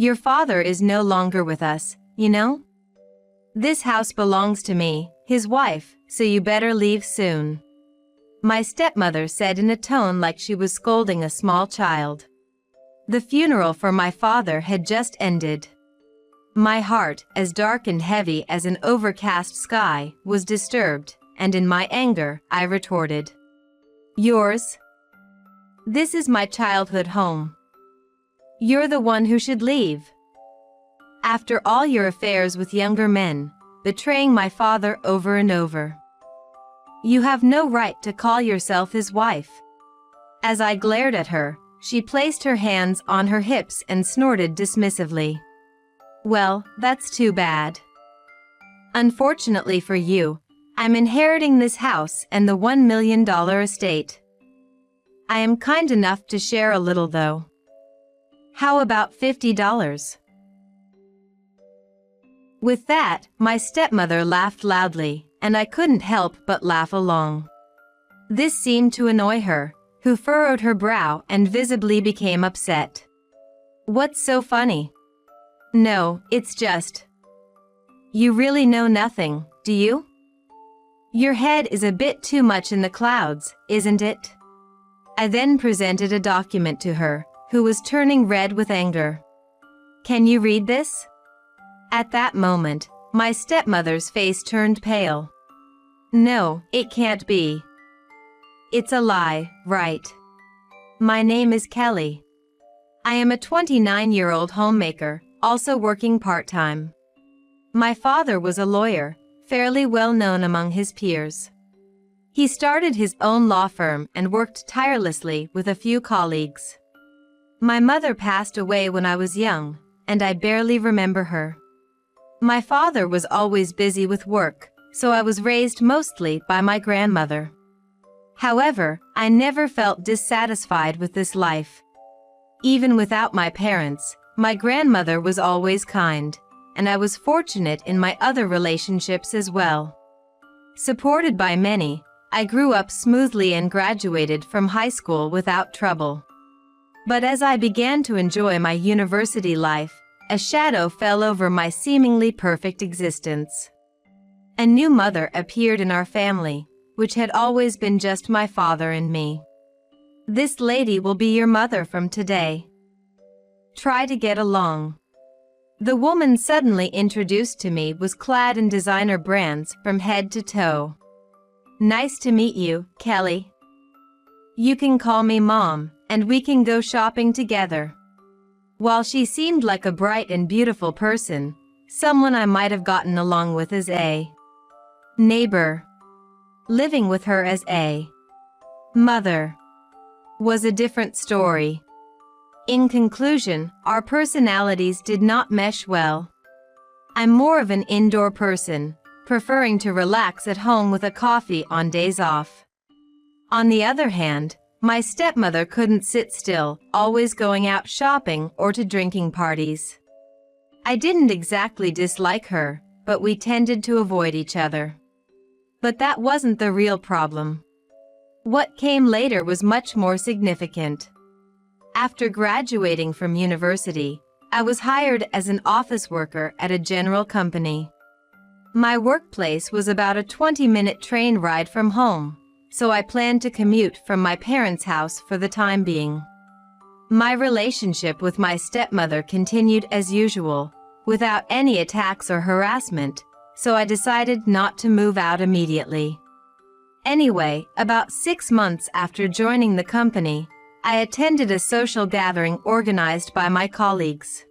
Your father is no longer with us, you know? This house belongs to me, his wife, so you better leave soon. My stepmother said in a tone like she was scolding a small child. The funeral for my father had just ended. My heart, as dark and heavy as an overcast sky, was disturbed, and in my anger, I retorted. Yours? This is my childhood home. You're the one who should leave. After all your affairs with younger men, betraying my father over and over. You have no right to call yourself his wife. As I glared at her, she placed her hands on her hips and snorted dismissively. Well, that's too bad. Unfortunately for you, I'm inheriting this house and the $1 million estate. I am kind enough to share a little though. How about $50? With that, my stepmother laughed loudly, and I couldn't help but laugh along. This seemed to annoy her, who furrowed her brow and visibly became upset. What's so funny? No, it's just. You really know nothing, do you? Your head is a bit too much in the clouds, isn't it? I then presented a document to her, who was turning red with anger. Can you read this? At that moment, my stepmother's face turned pale. No, it can't be. It's a lie, right? My name is Kelly. I am a 29-year-old homemaker, also working part-time. My father was a lawyer, fairly well known among his peers. He started his own law firm and worked tirelessly with a few colleagues. My mother passed away when I was young, and I barely remember her. My father was always busy with work, so I was raised mostly by my grandmother. However, I never felt dissatisfied with this life. Even without my parents, my grandmother was always kind, and I was fortunate in my other relationships as well. Supported by many, I grew up smoothly and graduated from high school without trouble. But as I began to enjoy my university life, a shadow fell over my seemingly perfect existence. A new mother appeared in our family, which had always been just my father and me. This lady will be your mother from today. Try to get along. The woman suddenly introduced to me was clad in designer brands from head to toe. Nice to meet you, Kelly. You can call me Mom, and we can go shopping together. While she seemed like a bright and beautiful person, someone I might have gotten along with as a neighbor, living with her as a mother was a different story. In conclusion, our personalities did not mesh well. I'm more of an indoor person, preferring to relax at home with a coffee on days off. On the other hand, my stepmother couldn't sit still, always going out shopping or to drinking parties. I didn't exactly dislike her, but we tended to avoid each other. But that wasn't the real problem. What came later was much more significant. After graduating from university, I was hired as an office worker at a general company. My workplace was about a 20-minute train ride from home, so I planned to commute from my parents' house for the time being. My relationship with my stepmother continued as usual, without any attacks or harassment, so I decided not to move out immediately. Anyway, about 6 months after joining the company, I attended a social gathering organized by my colleagues.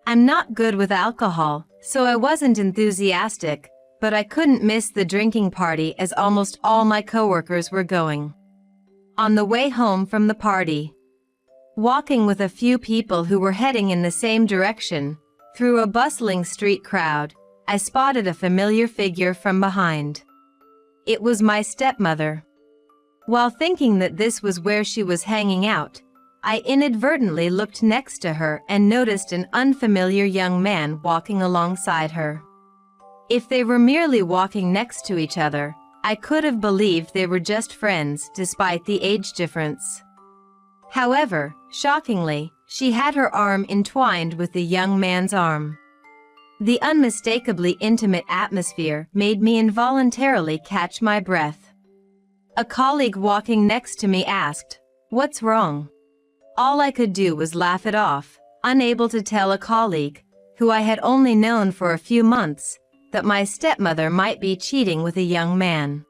I'm not good with alcohol, so I wasn't enthusiastic, but I couldn't miss the drinking party as almost all my coworkers were going. On the way home from the party, walking with a few people who were heading in the same direction, through a bustling street crowd, I spotted a familiar figure from behind. It was my stepmother. While thinking that this was where she was hanging out, I inadvertently looked next to her and noticed an unfamiliar young man walking alongside her. If they were merely walking next to each other, I could have believed they were just friends despite the age difference. However, shockingly, She had her arm entwined with the young man's arm. The unmistakably intimate atmosphere made me involuntarily catch my breath. A colleague walking next to me asked, "What's wrong?" All I could do was laugh it off, unable to tell a colleague, who I had only known for a few months, that my stepmother might be cheating with a young man.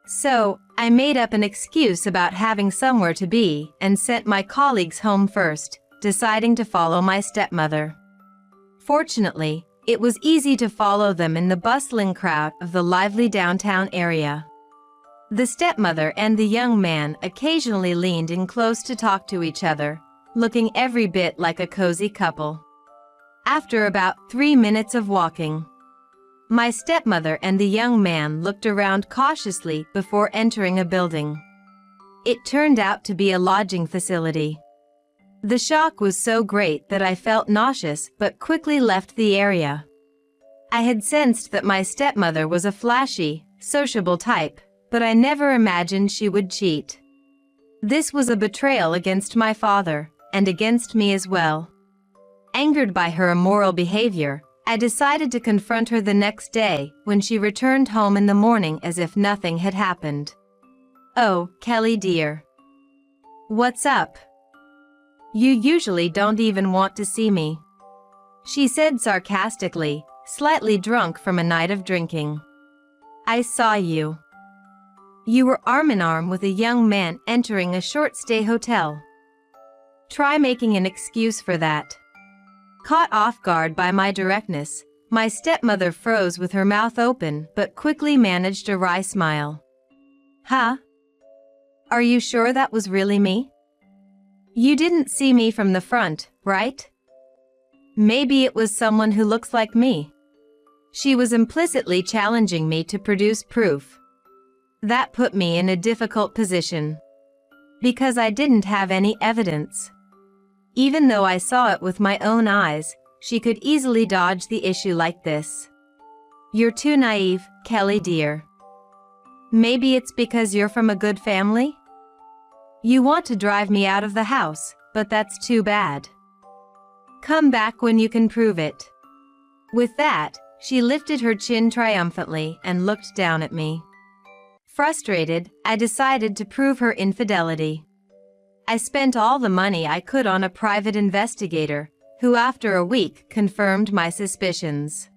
So, I made up an excuse about having somewhere to be and sent my colleagues home first, deciding to follow my stepmother. Fortunately, it was easy to follow them in the bustling crowd of the lively downtown area. The stepmother and the young man occasionally leaned in close to talk to each other, looking every bit like a cozy couple. After about 3 minutes of walking, my stepmother and the young man looked around cautiously before entering a building. It turned out to be a lodging facility. The shock was so great that I felt nauseous but quickly left the area. I had sensed that my stepmother was a flashy, sociable type, but I never imagined she would cheat. This was a betrayal against my father, and against me as well. Angered by her immoral behavior, I decided to confront her the next day when she returned home in the morning as if nothing had happened. "Oh, Kelly dear. What's up? You usually don't even want to see me," she said sarcastically, slightly drunk from a night of drinking. "I saw you. You were arm in arm with a young man entering a short-stay hotel. Try making an excuse for that." Caught off guard by my directness, my stepmother froze with her mouth open but quickly managed a wry smile. "Huh? Are you sure that was really me? You didn't see me from the front, right? Maybe it was someone who looks like me." She was implicitly challenging me to produce proof. That put me in a difficult position, because I didn't have any evidence. Even though I saw it with my own eyes, she could easily dodge the issue like this. "You're too naive, Kelly dear. Maybe it's because you're from a good family? You want to drive me out of the house, but that's too bad. Come back when you can prove it." With that, she lifted her chin triumphantly and looked down at me. Frustrated, I decided to prove her infidelity. I spent all the money I could on a private investigator, who after a week confirmed my suspicions.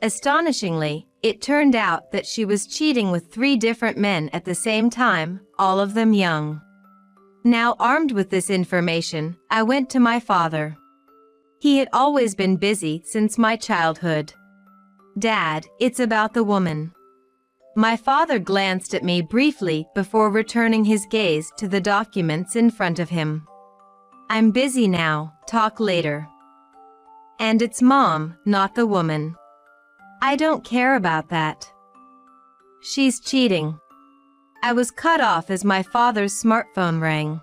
Astonishingly, it turned out that she was cheating with 3 different men at the same time, all of them young. Now armed with this information, I went to my father. He had always been busy since my childhood. "Dad, it's about the woman." My father glanced at me briefly before returning his gaze to the documents in front of him. "I'm busy now, talk later. And it's Mom, not the woman." "I don't care about that. She's cheating." I was cut off as my father's smartphone rang.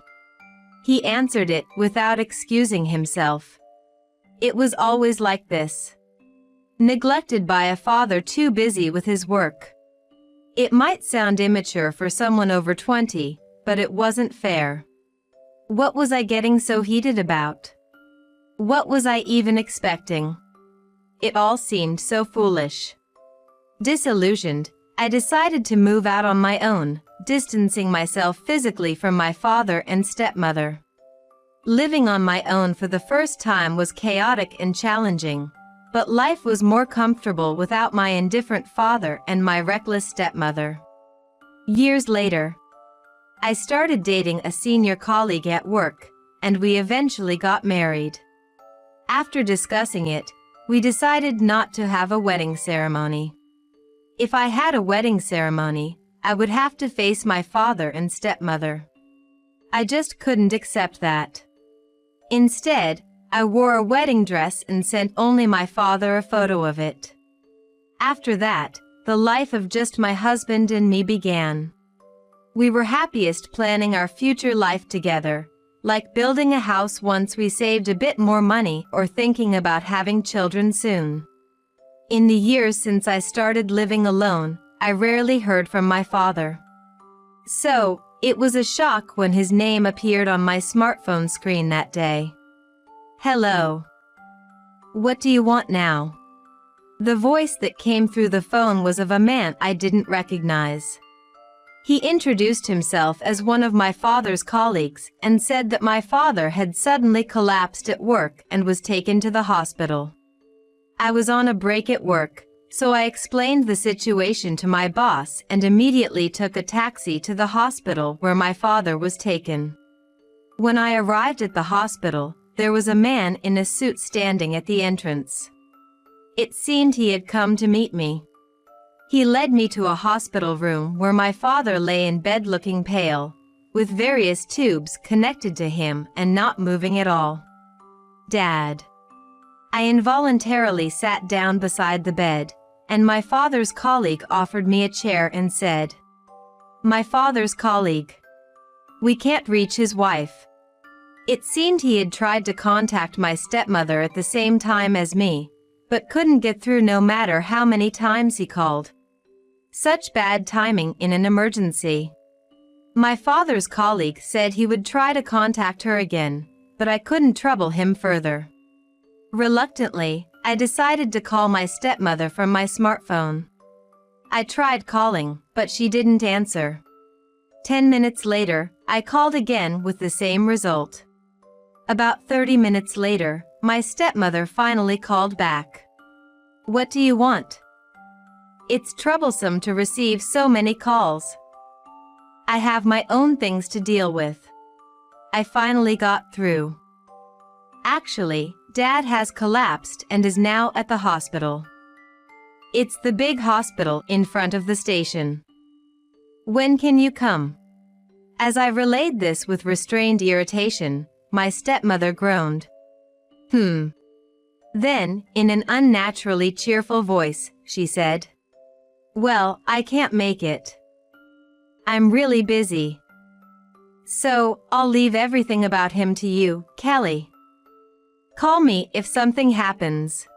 He answered it without excusing himself. It was always like this. Neglected by a father too busy with his work. It might sound immature for someone over 20, but it wasn't fair. What was I getting so heated about? What was I even expecting? It all seemed so foolish. Disillusioned, I decided to move out on my own, distancing myself physically from my father and stepmother. Living on my own for the first time was chaotic and challenging, but life was more comfortable without my indifferent father and my reckless stepmother. Years later, I started dating a senior colleague at work, and we eventually got married. After discussing it, we decided not to have a wedding ceremony. If I had a wedding ceremony, I would have to face my father and stepmother. I just couldn't accept that. Instead, I wore a wedding dress and sent only my father a photo of it. After that, the life of just my husband and me began. We were happiest planning our future life together, like building a house once we saved a bit more money or thinking about having children soon. In the years since I started living alone, I rarely heard from my father. So, it was a shock when his name appeared on my smartphone screen that day. Hello. What do you want now? The voice that came through the phone was of a man I didn't recognize. He introduced himself as one of my father's colleagues and said that my father had suddenly collapsed at work and was taken to the hospital. I was on a break at work, so I explained the situation to my boss and immediately took a taxi to the hospital where my father was taken. When I arrived at the hospital, there was a man in a suit standing at the entrance. It seemed he had come to meet me. He led me to a hospital room where my father lay in bed looking pale, with various tubes connected to him and not moving at all. Dad. I involuntarily sat down beside the bed, and my father's colleague offered me a chair and said, "My father's colleague. We can't reach his wife." It seemed he had tried to contact my stepmother at the same time as me, but couldn't get through no matter how many times he called. Such bad timing in an emergency. My father's colleague said he would try to contact her again, but I couldn't trouble him further. Reluctantly, I decided to call my stepmother from my smartphone. I tried calling, but she didn't answer. 10 minutes later, I called again with the same result. About 30 minutes later, my stepmother finally called back. "What do you want? It's troublesome to receive so many calls. I have my own things to deal with." I finally got through. "Actually, Dad has collapsed and is now at the hospital. It's the big hospital in front of the station. When can you come?" As I relayed this with restrained irritation, my stepmother groaned. Then, in an unnaturally cheerful voice, she said, "Well, I can't make it. I'm really busy. So, I'll leave everything about him to you, Kelly. Call me if something happens.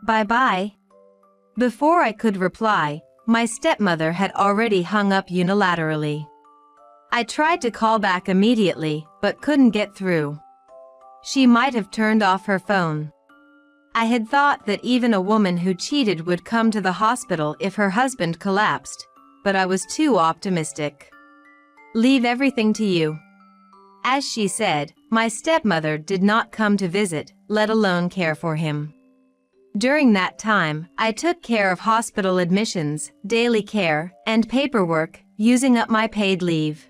Bye-bye." Before I could reply, my stepmother had already hung up unilaterally. I tried to call back immediately, but couldn't get through. She might have turned off her phone. I had thought that even a woman who cheated would come to the hospital if her husband collapsed, but I was too optimistic. "Leave everything to you." As she said, my stepmother did not come to visit, let alone care for him. During that time, I took care of hospital admissions, daily care, and paperwork, using up my paid leave.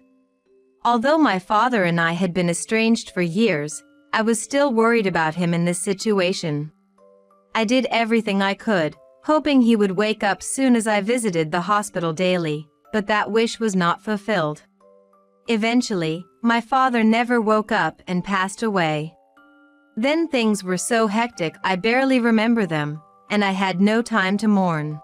Although my father and I had been estranged for years, I was still worried about him in this situation. I did everything I could, hoping he would wake up soon as I visited the hospital daily, but that wish was not fulfilled. Eventually, my father never woke up and passed away. Then things were so hectic I barely remember them, and I had no time to mourn.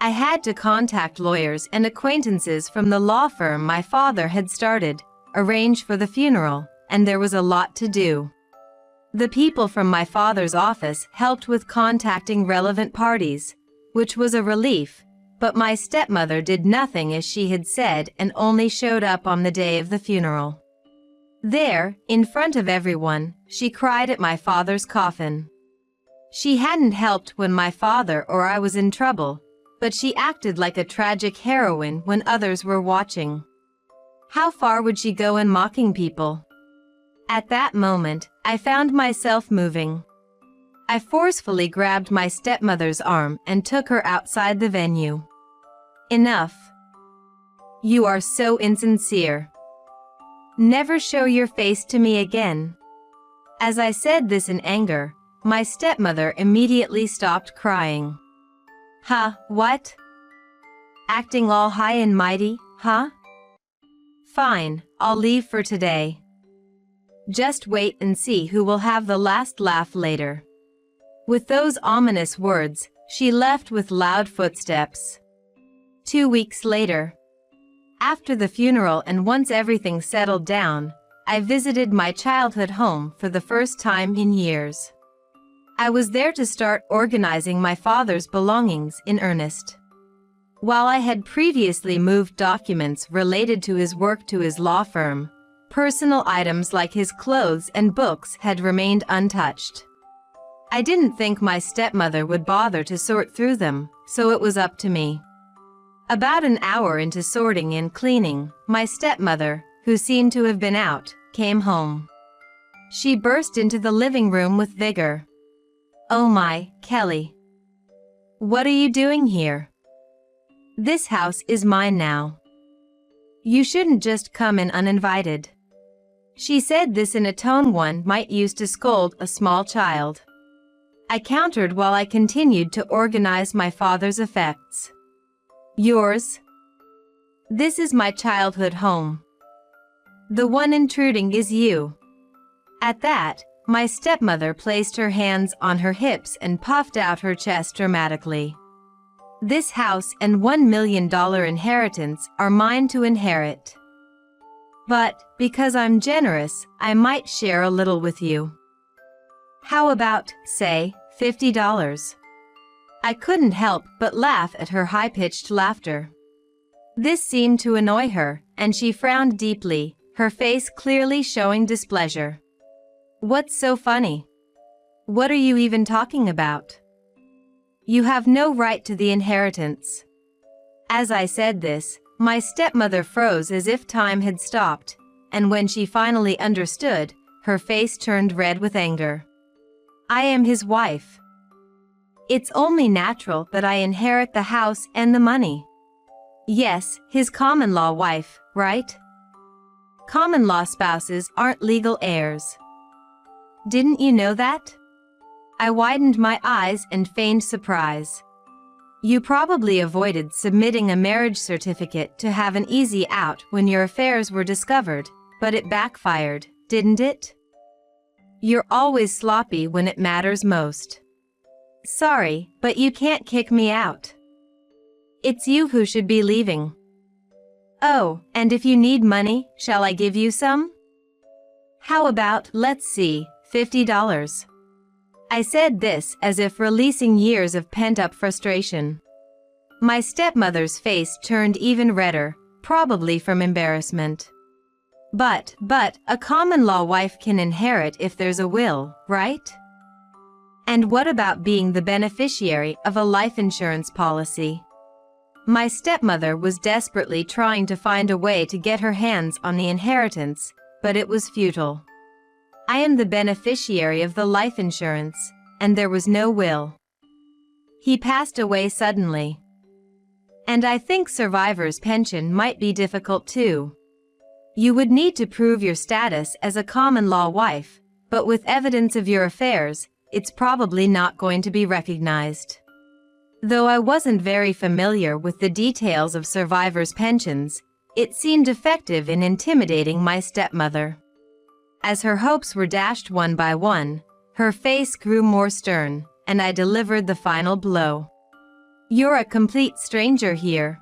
I had to contact lawyers and acquaintances from the law firm my father had started, arrange for the funeral, and there was a lot to do. The people from my father's office helped with contacting relevant parties, which was a relief, but my stepmother did nothing as she had said and only showed up on the day of the funeral. There, in front of everyone, she cried at my father's coffin. She hadn't helped when my father or I was in trouble, but she acted like a tragic heroine when others were watching. How far would she go in mocking people? At that moment, I found myself moving. I forcefully grabbed my stepmother's arm and took her outside the venue. "Enough. You are so insincere. Never show your face to me again." As I said this in anger, my stepmother immediately stopped crying. "Huh, what? Acting all high and mighty, huh? Fine, I'll leave for today. Just wait and see who will have the last laugh later." With those ominous words, she left with loud footsteps. 2 weeks later, after the funeral and once everything settled down, I visited my childhood home for the first time in years. I was there to start organizing my father's belongings in earnest. While I had previously moved documents related to his work to his law firm, Personal items like his clothes and books had remained untouched. I didn't think my stepmother would bother to sort through them, so it was up to me. About an hour into sorting and cleaning, my stepmother, who seemed to have been out, came home. She burst into the living room with vigor. "Oh my, Kelly. What are you doing here? This house is mine now. You shouldn't just come in uninvited." She said this in a tone one might use to scold a small child. I countered while I continued to organize my father's effects. "Yours? This is my childhood home. The one intruding is you." At that, my stepmother placed her hands on her hips and puffed out her chest dramatically. "This house and $1 million inheritance are mine to inherit. But, because I'm generous, I might share a little with you. How about, say, $50? I couldn't help but laugh at her high-pitched laughter. This seemed to annoy her, and she frowned deeply, her face clearly showing displeasure. "What's so funny? What are you even talking about? You have no right to the inheritance." As I said this, my stepmother froze as if time had stopped, and when she finally understood, her face turned red with anger. "I am his wife. It's only natural that I inherit the house and the money." Yes, his common-law wife, right? Common-law spouses aren't legal heirs. Didn't you know that? I widened my eyes and feigned surprise. You probably avoided submitting a marriage certificate to have an easy out when your affairs were discovered, but it backfired, didn't it? You're always sloppy when it matters most. Sorry, but you can't kick me out. It's you who should be leaving. Oh, and if you need money, shall I give you some? How about, let's see, $50? I said this as if releasing years of pent-up frustration. My stepmother's face turned even redder, probably from embarrassment. But, a common-law wife can inherit if there's a will, right? And what about being the beneficiary of a life insurance policy? My stepmother was desperately trying to find a way to get her hands on the inheritance, but it was futile. I am the beneficiary of the life insurance, and there was no will. He passed away suddenly. And I think survivor's pension might be difficult too. You would need to prove your status as a common-law wife, but with evidence of your affairs, it's probably not going to be recognized. Though I wasn't very familiar with the details of survivors' pensions, it seemed effective in intimidating my stepmother. As her hopes were dashed one by one, her face grew more stern, and I delivered the final blow. "You're a complete stranger here.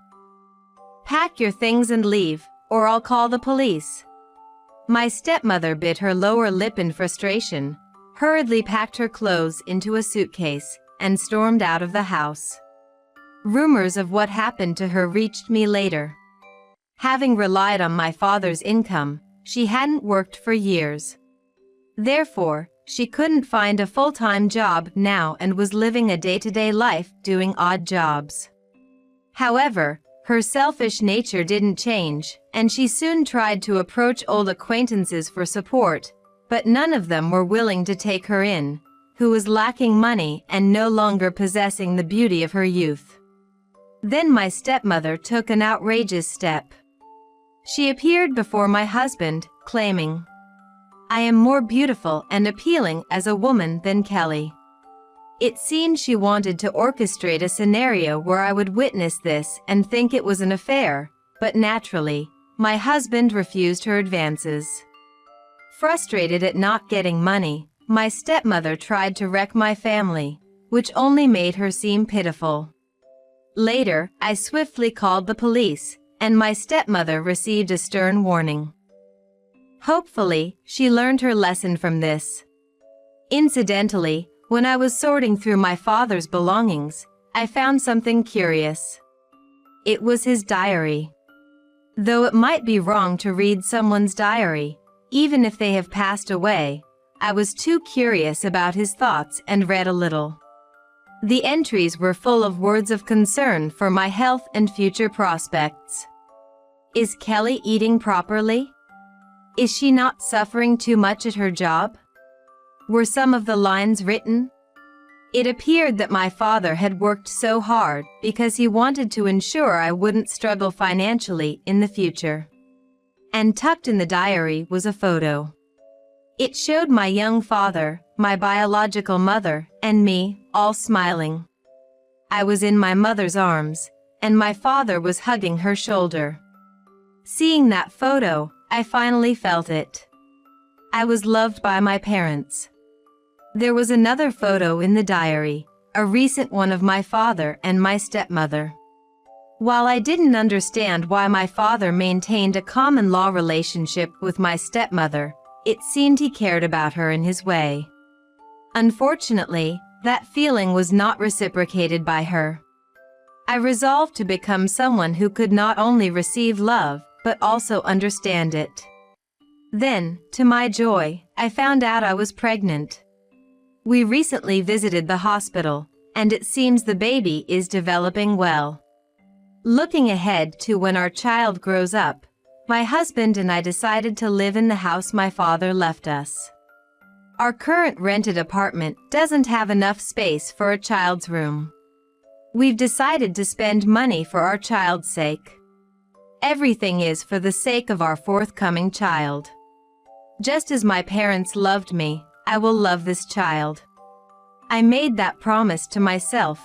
Pack your things and leave, or I'll call the police." My stepmother bit her lower lip in frustration, hurriedly packed her clothes into a suitcase, and stormed out of the house. Rumors of what happened to her reached me later. Having relied on my father's income, she hadn't worked for years. Therefore, she couldn't find a full-time job now and was living a day-to-day life doing odd jobs. However, her selfish nature didn't change, and she soon tried to approach old acquaintances for support, but none of them were willing to take her in, who was lacking money and no longer possessing the beauty of her youth. Then my stepmother took an outrageous step. She appeared before my husband, claiming, "I am more beautiful and appealing as a woman than Kelly." It seemed she wanted to orchestrate a scenario where I would witness this and think it was an affair, but naturally, my husband refused her advances. Frustrated at not getting money, my stepmother tried to wreck my family, which only made her seem pitiful. Later, I swiftly called the police, and my stepmother received a stern warning. Hopefully, she learned her lesson from this. Incidentally, when I was sorting through my father's belongings, I found something curious. It was his diary. Though it might be wrong to read someone's diary, even if they have passed away. I was too curious about his thoughts and read a little. The entries were full of words of concern for my health and future prospects. Is Kelly eating properly? Is she not suffering too much at her job? Were some of the lines written? It appeared that my father had worked so hard because he wanted to ensure I wouldn't struggle financially in the future. And tucked in the diary was a photo. It showed my young father, my biological mother, and me, all smiling. I was in my mother's arms, and my father was hugging her shoulder. Seeing that photo, I finally felt it. I was loved by my parents. There was another photo in the diary, a recent one of my father and my stepmother. While I didn't understand why my father maintained a common-law relationship with my stepmother, it seemed he cared about her in his way. Unfortunately, that feeling was not reciprocated by her. I resolved to become someone who could not only receive love, but also understand it. Then, to my joy, I found out I was pregnant. We recently visited the hospital, and it seems the baby is developing well. Looking ahead to when our child grows up, my husband and I decided to live in the house my father left us. Our current rented apartment doesn't have enough space for a child's room. We've decided to spend money for our child's sake. Everything is for the sake of our forthcoming child. Just as my parents loved me, I will love this child. I made that promise to myself,